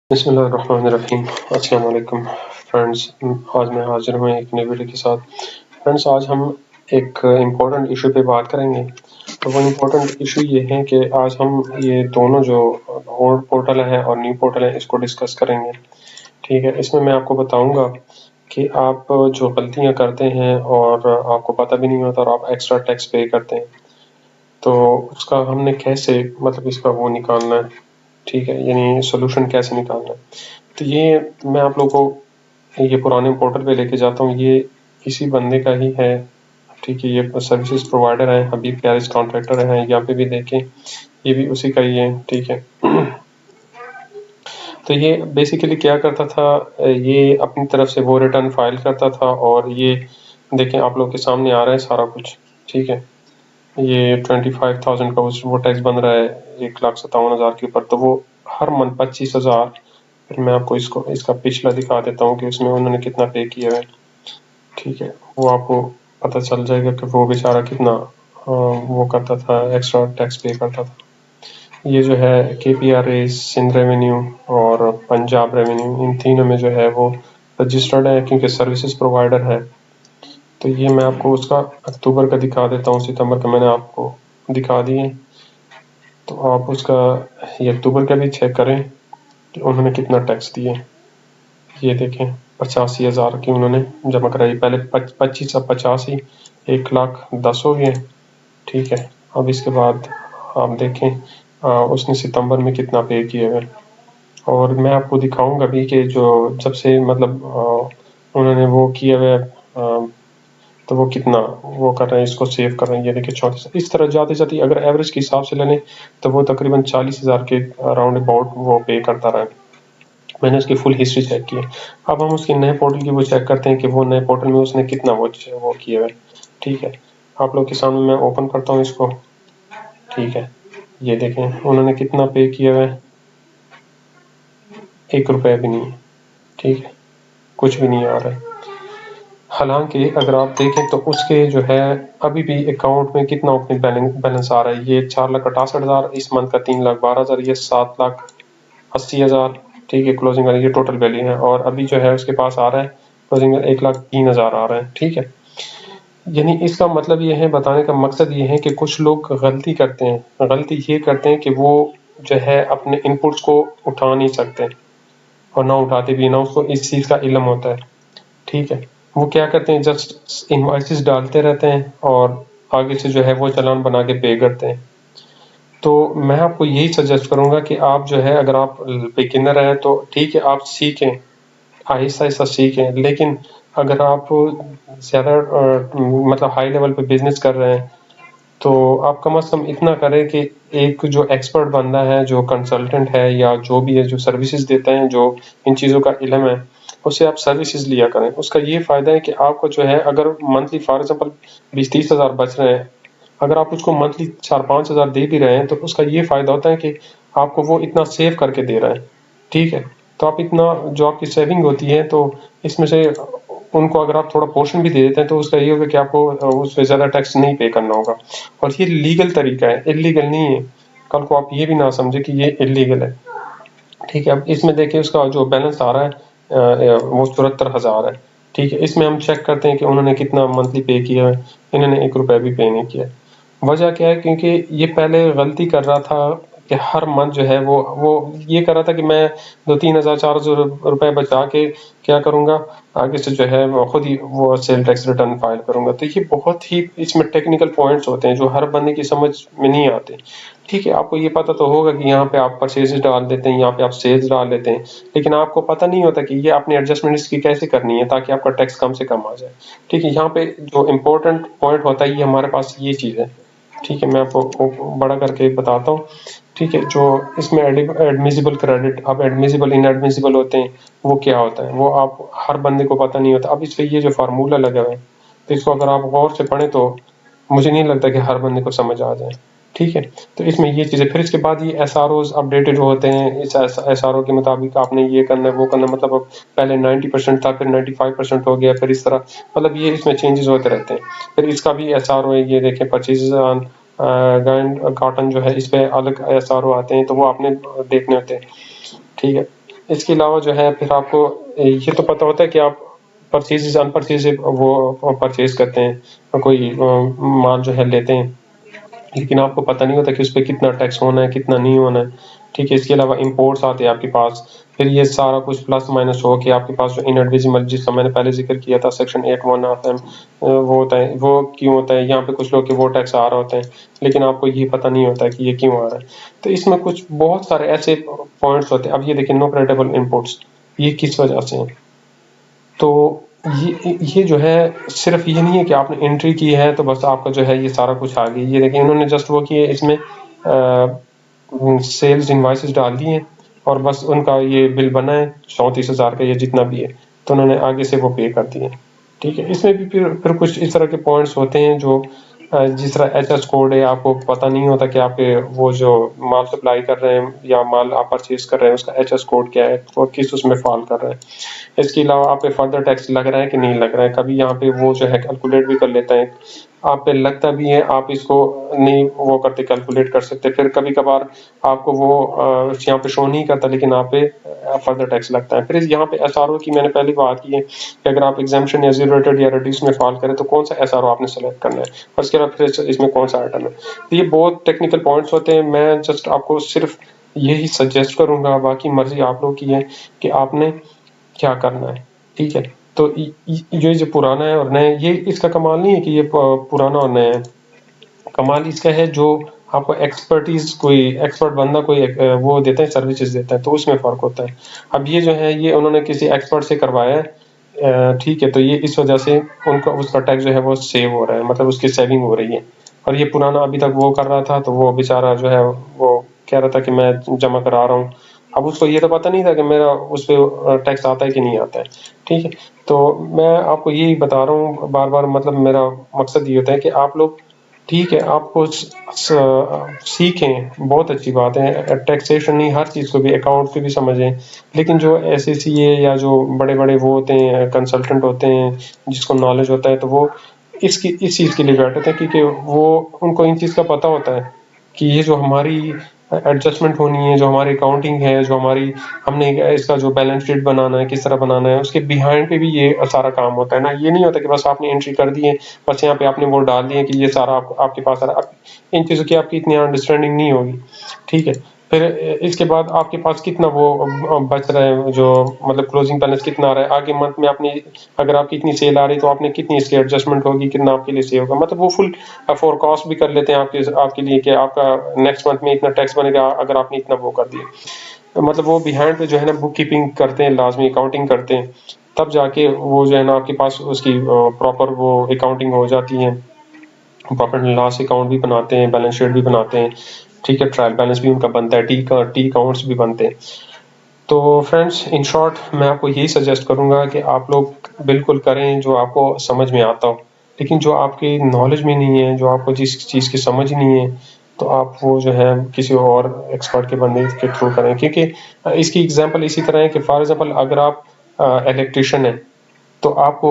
بسم اللہ الرحمن الرحیم۔ السلام علیکم فرینڈز، آج میں حاضر ہوں ایک نئی ویڈیو کے ساتھ۔ فرینڈز، آج ہم ایک امپورٹنٹ ایشو پہ بات کریں گے۔ تو وہ امپورٹنٹ ایشو یہ ہے کہ آج ہم یہ دونوں جو اولڈ پورٹل ہے اور نیو پورٹل ہے اس کو ڈسکس کریں گے، ٹھیک ہے۔ اس میں میں آپ کو بتاؤں گا کہ آپ جو غلطیاں کرتے ہیں اور آپ کو پتہ بھی نہیں ہوتا اور آپ ایکسٹرا ٹیکس پے کرتے ہیں، تو اس کا ہم نے کیسے اس کا وہ نکالنا ہے، ٹھیک ہے، یعنی سولوشن کیسے نکالنا ہے۔ تو یہ میں آپ لوگوں کو یہ پرانے پورٹل پہ لے کے جاتا ہوں، یہ اسی بندے کا ہی ہے، ٹھیک ہے۔ یہ سروسز پرووائڈر ہیں، حبیب پیرس کانٹریکٹر ہیں، یہاں پہ بھی دیکھیں یہ بھی اسی کا ہی ہے، ٹھیک ہے۔ تو یہ بیسیکلی کیا کرتا تھا، یہ اپنی طرف سے وہ ریٹرن فائل کرتا تھا، اور یہ دیکھیں آپ لوگ کے سامنے آ رہا ہے سارا کچھ، ٹھیک ہے۔ یہ 25,000 کا وہ ٹیکس بن رہا ہے 1,57,000 کے اوپر، تو وہ ہر منتھ 25,000۔ پھر میں آپ کو اس کا پچھلا دکھا دیتا ہوں کہ اس میں انہوں نے کتنا پے کیا ہے، ٹھیک ہے۔ وہ آپ کو پتہ چل جائے گا کہ وہ بیچارہ کتنا وہ کرتا تھا، ایکسٹرا ٹیکس پے کرتا تھا۔ یہ جو ہے KPRA، سندھ ریونیو اور پنجاب ریونیو، ان تینوں میں جو ہے وہ رجسٹرڈ ہے کیونکہ سروسز پرووائڈر ہے۔ تو یہ میں آپ کو اس کا اکتوبر کا دکھا دیتا ہوں، ستمبر کا میں نے آپ کو دکھا دیے، تو آپ اس کا یہ اکتوبر کا بھی چیک کریں کہ انہوں نے کتنا ٹیکس دیے۔ یہ دیکھیں 85,000 کی انہوں نے جمع کرائی، پہلے 25 سے 85 1,10,000 ہو گئے، ٹھیک ہے۔ اب اس کے بعد آپ دیکھیں اس نے ستمبر میں کتنا پے کیے ہوئے، اور میں آپ کو دکھاؤں گا بھی کہ جو جب سے انہوں نے وہ کیا ہوئے تو وہ کتنا وہ کر رہے ہیں، اس کو سیو کر رہے ہیں۔ یہ دیکھیں 34، اس طرح جاتے جاتے اگر ایوریج کے حساب سے لے لیں تو وہ تقریباً 40,000 کے راؤنڈ اباؤٹ وہ پے کرتا رہا ہے۔ میں نے اس کی فل ہسٹری چیک کی ہے۔ اب ہم اس کے نئے پورٹل کی وہ چیک کرتے ہیں کہ وہ نئے پورٹل میں اس نے کتنا وہ کیا ہے، ٹھیک ہے۔ آپ لوگ کے سامنے میں اوپن کرتا ہوں اس کو، ٹھیک ہے۔ یہ دیکھیں انہوں نے کتنا پے کیا ہے، 1 روپے بھی نہیں، ٹھیک ہے، کچھ بھی نہیں آ رہا ہے۔ حالانکہ اگر آپ دیکھیں تو اس کے جو ہے ابھی بھی اکاؤنٹ میں کتنا بیلنس آ رہا ہے، یہ 4,68,000، اس منتھ کا 3,12,000، یہ 7,80,000، ٹھیک ہے۔ کلوزنگ یہ ٹوٹل ویلیو ہے، اور ابھی جو ہے اس کے پاس آ رہا ہے کلوزنگ 1,03,000 آ رہا ہے، ٹھیک ہے۔ یعنی اس کا مطلب یہ ہے، بتانے کا مقصد یہ ہے کہ کچھ لوگ غلطی کرتے ہیں، غلطی یہ کرتے ہیں کہ وہ جو ہے اپنے ان پٹس کو اٹھا نہیں سکتے، اور نہ اٹھاتے بھی، نہ اس کو اس چیز کا علم ہوتا ہے، ٹھیک ہے۔ وہ کیا کرتے ہیں، جسٹ انوائسز ڈالتے رہتے ہیں اور آگے سے جو ہے وہ چلان بنا کے پے کرتے ہیں۔ تو میں آپ کو یہی سجیسٹ کروں گا کہ آپ جو ہے اگر آپ بگنر ہیں تو ٹھیک ہے، آپ سیکھیں، آہستہ آہستہ سیکھیں، لیکن اگر آپ زیادہ ہائی لیول پہ بزنس کر رہے ہیں تو آپ کم از کم اتنا کریں کہ ایک جو ایکسپرٹ بندہ ہے، جو کنسلٹنٹ ہے یا جو بھی ہے جو سروسز دیتا ہے، جو ان چیزوں کا علم ہے، اس سے آپ سروسز لیا کریں۔ اس کا یہ فائدہ ہے کہ آپ کو جو ہے اگر منتھلی فار ایگزامپل 20-30 ہزار بچ رہے ہیں، اگر آپ اس کو منتھلی 4-5 ہزار دے بھی رہے ہیں تو اس کا یہ فائدہ ہوتا ہے کہ آپ کو وہ اتنا سیو کر کے دے رہا ہے، ٹھیک ہے۔ تو آپ اتنا جو آپ کی سیونگ ہوتی ہے تو اس میں سے ان کو اگر آپ تھوڑا پورشن بھی دے دیتے ہیں تو اس کا یہ ہوگا کہ آپ کو اس پہ زیادہ ٹیکس نہیں پے کرنا ہوگا، اور یہ لیگل طریقہ ہے، انلیگل نہیں ہے۔ کل کو آپ یہ بھی نہ سمجھے کہ یہ انلیگل ہے، ٹھیک ہے۔ اب اس میں دیکھیں اس کا جو بیلنس آ رہا ہے وہ 74,000 ہے، ٹھیک ہے۔ اس میں ہم چیک کرتے ہیں کہ انہوں نے کتنا منتھلی پے کیا ہے، انہوں نے 1 روپے بھی پے نہیں کیا۔ وجہ کیا ہے، کیونکہ یہ پہلے غلطی کر رہا تھا کہ ہر منتھ جو ہے وہ یہ کر رہا تھا کہ میں 2-3 ہزار 4 روپے بچا کے کیا کروں گا، آگے سے جو ہے وہ خود ہی وہ سیل ٹیکس ریٹرن فائل کروں گا۔ تو یہ بہت ہی اس میں ٹیکنیکل پوائنٹس ہوتے ہیں جو ہر بندے کی سمجھ میں نہیں آتے، ٹھیک ہے۔ آپ کو یہ پتہ تو ہوگا کہ یہاں پہ آپ پرچیز ڈال دیتے ہیں، یہاں پہ آپ سیلز ڈال دیتے ہیں، لیکن آپ کو پتہ نہیں ہوتا کہ یہ اپنی ایڈجسٹمنٹ اس کی کیسے کرنی ہے تاکہ آپ کا ٹیکس کم سے کم آ جائے، ٹھیک ہے۔ یہاں پہ جو امپورٹنٹ پوائنٹ ہوتا ہے یہ ہمارے پاس یہ چیز ہے، ٹھیک ہے۔ میں آپ کو بڑا کر کے بتاتا ہوں، ٹھیک ہے۔ جو اس میں ایڈمیزیبل کریڈٹ، اب ایڈمیزیبل ان ایڈمیزیبل ہوتے ہیں، وہ کیا ہوتا ہے وہ آپ ہر بندے کو پتہ نہیں ہوتا۔ اب اس پہ یہ جو فارمولہ لگا ہوا ہے تو اس کو اگر آپ غور سے پڑھیں تو مجھے نہیں لگتا کہ ہر بندے کو سمجھ آ جائے، ٹھیک ہے۔ تو اس میں یہ چیزیں، پھر اس کے بعد یہ SROs اپڈیٹڈ ہوتے ہیں، اس SRO کے مطابق آپ نے یہ کرنا ہے وہ کرنا ہے، مطلب اب پہلے 90% تھا، پھر 95% ہو گیا، پھر اس طرح یہ اس میں چینجز ہوتے رہتے ہیں۔ پھر اس کا بھی SRO ہے، یہ دیکھیں 25 کاٹن جو ہے اس پہ الگ SRO آتے ہیں، تو وہ آپ نے دیکھنے ہوتے ہیں، ٹھیک ہے۔ اس کے علاوہ جو ہے پھر آپ کو یہ تو پتہ ہوتا ہے کہ آپ پرچیز ان پرچیز وہ پرچیز کرتے ہیں، کوئی مال جو ہے لیتے ہیں، لیکن آپ کو پتہ نہیں ہوتا کہ اس پہ کتنا ٹیکس ہونا ہے کتنا نہیں ہونا ہے، ٹھیک ہے. اس کے علاوہ امپورٹس آتے ہیں آپ کے پاس، پھر یہ سارا کچھ پلس مائنس ہو کے آپ کے پاس جو انڈویزیبل جس کا میں نے پہلے ذکر کیا تھا سیکشن 8(1) آف ایم، وہ ہوتا ہے. وہ کیوں ہوتا ہے؟ یہاں پہ کچھ لوگ کہ وہ ٹیکس آ رہا ہوتا ہے لیکن آپ کو یہ پتہ نہیں ہوتا کہ یہ کیوں آ رہا ہے. تو اس میں کچھ بہت سارے ایسے پوائنٹس ہوتے ہیں. اب یہ دیکھیں نو کریڈیبل انپوٹس، یہ کس وجہ سے ہیں؟ تو یہ جو ہے صرف یہ نہیں ہے کہ آپ نے انٹری کی ہے تو بس آپ کا جو ہے یہ سارا کچھ آ گئی. یہ دیکھیں انہوں نے جسٹ وہ کیے اس میں سیلز انوائسز ڈال دی ہیں اور بس ان کا یہ بل بنا ہے 34,000 کا یا جتنا بھی ہے، تو انہوں نے آگے سے وہ پے کر دیے. ٹھیک ہے. اس میں بھی پھر کچھ اس طرح کے پوائنٹس ہوتے ہیں جو جس طرح ایچ ایس کوڈ ہے، آپ کو پتہ نہیں ہوتا کہ آپ کے وہ جو مال سپلائی کر رہے ہیں یا مال آپ پرچیز کر رہے ہیں اس کا ایچ ایس کوڈ کیا ہے اور کس اس میں فال کر رہا ہے. اس کے علاوہ آپ پہ فردر ٹیکس لگ رہا ہے کہ نہیں لگ رہا ہے. کبھی یہاں پہ وہ جو ہے کیلکولیٹ بھی کر لیتا ہے، آپ پہ لگتا بھی ہے، آپ اس کو نہیں وہ کرتے کیلکولیٹ کر سکتے. پھر کبھی کبھار آپ کو وہ یہاں پہ شو نہیں کرتا لیکن آپ پہ فردر ٹیکس لگتا ہے. پھر یہاں پہ ایس آر او کی میں نے پہلی بات کی ہے کہ اگر آپ ایگزامشن یا زیرو ریٹڈ یا ریڈیوس میں فال کریں تو کون سا ایس آر او آپ نے سلیکٹ کرنا ہے اور اس کے بعد پھر اس میں کون سا آئٹم ہے. تو یہ بہت ٹیکنیکل پوائنٹس ہوتے ہیں. میں جسٹ آپ کو صرف یہی سجیسٹ کروں گا، باقی مرضی آپ لوگ کی ہے کہ آپ نے کیا کرنا ہے. ٹھیک ہے. تو یہ جو پرانا ہے اور نئے، یہ اس کا کمال نہیں ہے کہ یہ پرانا اور نیا ہے. کمال اس کا ہے جو آپ کو ایکسپرٹیز، کوئی ایکسپرٹ بندہ کوئی وہ دیتا ہے، سروسز دیتا ہے، تو اس میں فرق ہوتا ہے. اب یہ جو ہے یہ انہوں نے کسی ایکسپرٹ سے کروایا ہے، ٹھیک ہے. تو یہ اس وجہ سے ان کا اس کا ٹیکس جو ہے وہ سیو ہو رہا ہے، مطلب اس کی سیونگ ہو رہی ہے. اور یہ پرانا ابھی تک وہ کر رہا تھا تو وہ بیچارہ جو ہے وہ کہہ رہا تھا کہ میں جمع کرا رہا ہوں. اب اس کو یہ تو پتہ نہیں تھا کہ میرا اس پہ ٹیکس آتا ہے کہ نہیں آتا ہے. ٹھیک ہے. تو میں آپ کو یہی بتا رہا ہوں بار بار، مطلب میرا مقصد یہ ہوتا ہے کہ آپ لوگ ٹھیک ہے آپ کو سیکھیں، بہت اچھی بات ہے. ٹیکسیشن نہیں، ہر چیز کو بھی، اکاؤنٹ کو بھی سمجھیں. لیکن جو ایس سی اے یا جو بڑے بڑے وہ ہوتے ہیں کنسلٹنٹ ہوتے ہیں جس کو نالج ہوتا ہے، تو وہ اس چیز کے لیے بیٹھے تھے کیونکہ وہ ان کو ان چیز کا پتہ ہوتا ہے کہ یہ جو ہماری ایڈجسٹمنٹ ہونی ہے، جو ہماری اکاؤنٹنگ ہے، جو ہماری ہم نے اس کا جو بیلنس شیٹ بنانا ہے کس طرح بنانا ہے، اس کے بیہائنڈ پہ بھی یہ سارا کام ہوتا ہے نا. یہ نہیں ہوتا کہ بس آپ نے انٹری کر دی ہے، بس یہاں پہ آپ نے وہ ڈال دیے کہ یہ سارا آپ کے پاس آ رہا ہے. ان چیزوں کی آپ کی اتنی انڈرسٹینڈنگ نہیں ہوگی. ٹھیک ہے. پھر اس کے بعد آپ کے پاس کتنا وہ بچ رہا ہے، جو مطلب کلوزنگ بیلنس کتنا آ رہا ہے آگے منتھ میں. اپنی اگر آپ کی اتنی سیل آ رہی تو آپ نے کتنی اس کی ایڈجسٹمنٹ ہوگی، کتنا آپ کے لیے سیو ہوگا. مطلب وہ فل فور کاسٹ بھی کر لیتے ہیں آپ کے لیے کہ آپ کا نیکسٹ منتھ میں اتنا ٹیکس بنے گا اگر آپ نے اتنا وہ کر دیا. مطلب وہ بیہائنڈ پہ جو ہے نا بک کیپنگ کرتے ہیں، لازمی اکاؤنٹنگ کرتے ہیں، تب جا کے وہ جو ہے نا آپ کے پاس اس کی پراپر وہ اکاؤنٹنگ ہو جاتی ہے. پراپر لاس اکاؤنٹ بھی بناتے ہیں، بیلنس شیٹ بھی بناتے ہیں. ٹھیک ہے. ٹرائل بیلنس بھی ان کا بنتا ہے، ٹی اکاؤنٹس بھی بنتے ہیں. تو فرینڈس ان شارٹ میں آپ کو یہی سجیسٹ کروں گا کہ آپ لوگ بالکل کریں جو آپ کو سمجھ میں آتا ہو. لیکن جو آپ کی نالج میں نہیں ہے، جو آپ کو جس چیز کی سمجھ نہیں ہے، تو آپ وہ جو ہے کسی اور ایکسپرٹ کے بندے کے تھرو کریں. کیونکہ اس کی ایگزامپل اسی طرح ہے کہ فار ایگزامپل اگر آپ الیکٹریشین ہیں تو آپ کو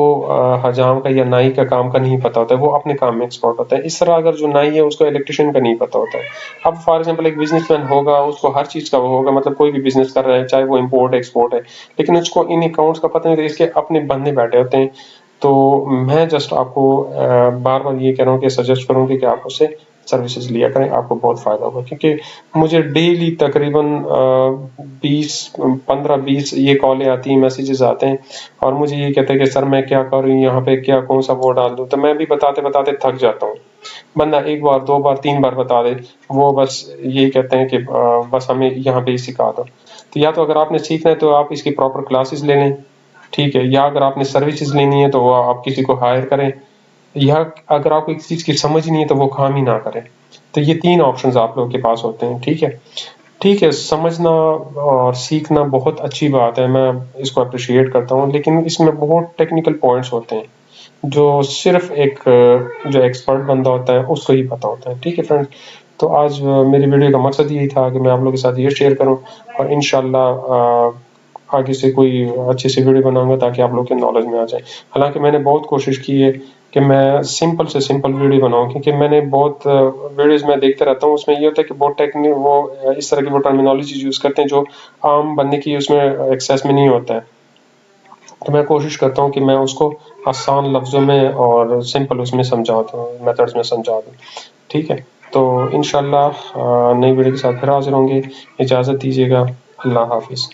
حجام کا یا نائی کا کام کا نہیں پتا ہوتا ہے، وہ اپنے کام میں ایکسپرٹ ہوتا ہے. اس طرح اگر جو نائی ہے اس کو الیکٹریشین کا نہیں پتا ہوتا ہے. اب فار ایگزامپل ایک بزنس مین ہوگا، اس کو ہر چیز کا وہ ہوگا، مطلب کوئی بھی بزنس کر رہا ہے چاہے وہ امپورٹ ایکسپورٹ ہے، لیکن اس کو ان اکاؤنٹس کا پتہ نہیں ہوتا، اس کے اپنے بندے بیٹھے ہوتے ہیں. تو میں جسٹ آپ کو بار بار یہ کہہ رہا ہوں کہ سجیسٹ کروں کہ آپ اس سے سروسز لیا کریں، آپ کو بہت فائدہ ہوگا. کیونکہ مجھے ڈیلی تقریباً 15-20 یہ کالیں آتی ہیں، میسیجز آتے ہیں اور مجھے یہ کہتے ہیں کہ سر میں کیا کروں، یہاں پہ کیا کون سا وہ ڈال دوں. تو میں بھی بتاتے بتاتے تھک جاتا ہوں. بندہ ایک بار 2 بار 3 بار بتا دے، وہ بس یہی کہتے ہیں کہ بس ہمیں یہاں پہ ہی سکھا دو. تو یا تو اگر آپ نے سیکھنا ہے تو آپ اس کی پراپر کلاسز لے لیں. ٹھیک ہے. یا اگر آپ نے سروسز لینی ہے تو وہ آپ کسی کو ہائر کریں، یا اگر آپ کو ایک چیز کی سمجھ نہیں ہے تو وہ کام ہی نہ کریں. تو یہ 3 آپشنز آپ لوگوں کے پاس ہوتے ہیں. ٹھیک ہے. ٹھیک ہے. سمجھنا اور سیکھنا بہت اچھی بات ہے، میں اس کو اپریشیٹ کرتا ہوں، لیکن اس میں بہت ٹیکنیکل پوائنٹس ہوتے ہیں جو صرف ایک جو ایکسپرٹ بندہ ہوتا ہے اس کو ہی پتہ ہوتا ہے. ٹھیک ہے فرینڈ. تو آج میری ویڈیو کا مقصد یہی تھا کہ میں آپ لوگوں کے ساتھ یہ شیئر کروں، اور انشاءاللہ آگے سے کوئی اچھی سی ویڈیو بناؤں گا تاکہ آپ لوگ کے نالج میں آ جائے. حالانکہ میں نے بہت کوشش کی ہے کہ میں سمپل سے سمپل ویڈیو بناؤں، کیونکہ میں نے بہت ویڈیوز میں دیکھتے رہتا ہوں، اس میں یہ ہوتا ہے کہ بہت وہ اس طرح کی وہ ٹرمینالوجی یوز کرتے ہیں جو عام بندے کی اس میں ایکسیس میں نہیں ہوتا ہے. تو میں کوشش کرتا ہوں کہ میں اس کو آسان لفظوں میں اور سمپل اس میں سمجھا دوں، میتھڈز میں سمجھا دوں. ٹھیک ہے، تو انشاءاللہ نئی ویڈیو کے ساتھ پھر حاضر ہوں گے. اجازت دیجیے گا. اللہ حافظ.